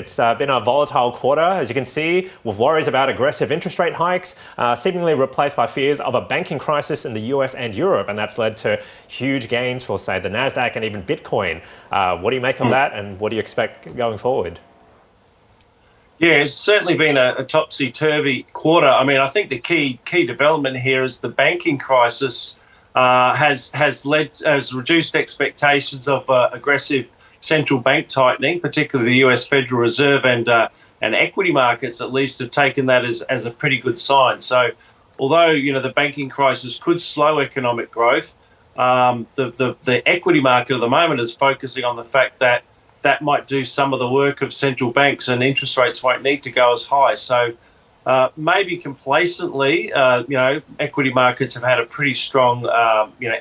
It's been a volatile quarter, as you can see, with worries about aggressive interest rate hikes, seemingly replaced by fears of a banking crisis in the US and Europe, and that's led to huge gains for, say, the Nasdaq and even Bitcoin. What do you make of that, and what do you expect going forward? Yeah, it's certainly been a topsy-turvy quarter. I mean, I think the key development here is the banking crisis has reduced expectations of aggressive central bank tightening, particularly the US Federal Reserve and equity markets at least have taken that as a pretty good sign. So, although the banking crisis could slow economic growth, the equity market at the moment is focusing on the fact that that might do some of the work of central banks and interest rates won't need to go as high. So maybe complacently, equity markets have had a pretty strong,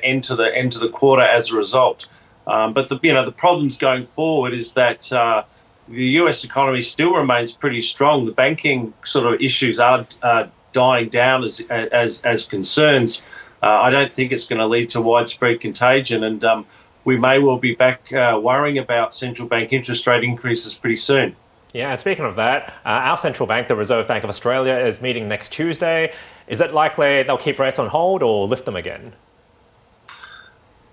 end to the quarter as a result. But the problems going forward is that the US economy still remains pretty strong. The banking sort of issues are dying down as concerns. I don't think it's going to lead to widespread contagion, and we may well be back worrying about central bank interest rate increases pretty soon. Yeah, and speaking of that, our central bank, the Reserve Bank of Australia, is meeting next Tuesday. Is it likely they'll keep rates on hold or lift them again?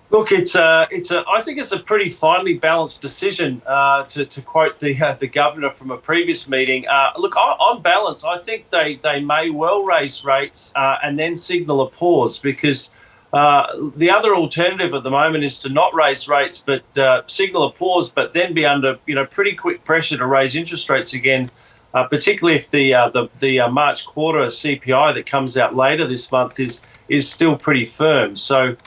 Look, I think it's a pretty finely balanced decision. To quote the governor from a previous meeting, look, on balance, I think they may well raise rates and then signal a pause, because the other alternative at the moment is to not raise rates but signal a pause, but then be under pretty quick pressure to raise interest rates again, particularly if the March quarter CPI that comes out later this month is still pretty firm. So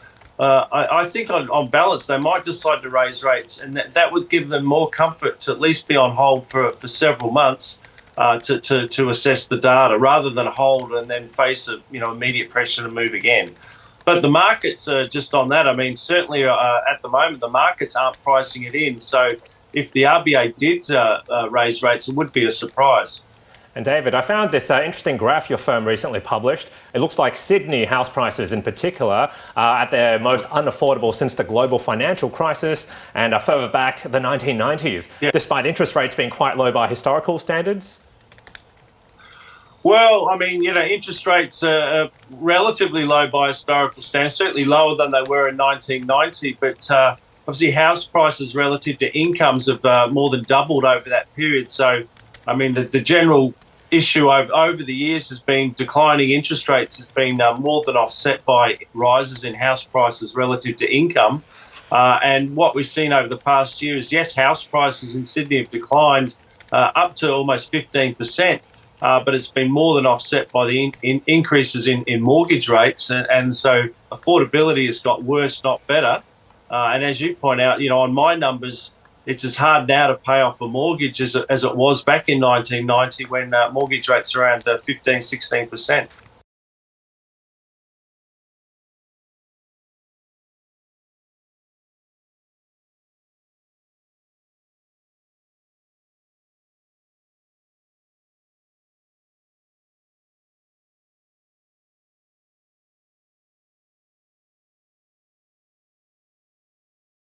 I think on balance they might decide to raise rates, and that would give them more comfort to at least be on hold for several months to assess the data, rather than hold and then face immediate pressure to move again. But the markets are just on that. I mean, certainly at the moment, the markets aren't pricing it in. So if the RBA did raise rates, it would be a surprise. And David, I found this interesting graph your firm recently published. It looks like Sydney house prices in particular are at their most unaffordable since the global financial crisis and further back the 1990s, despite interest rates being quite low by historical standards. Well, I mean, interest rates are relatively low by historical standards, certainly lower than they were in 1990. But obviously, house prices relative to incomes have more than doubled over that period. So, I mean, the general issue over the years has been declining interest rates has been more than offset by rises in house prices relative to income. And what we've seen over the past year is, yes, house prices in Sydney have declined up to almost 15%. But it's been more than offset by the increases in mortgage rates. And so affordability has got worse, not better. And as you point out, on my numbers, it's as hard now to pay off a mortgage as it was back in 1990, when mortgage rates were around 15, 16%.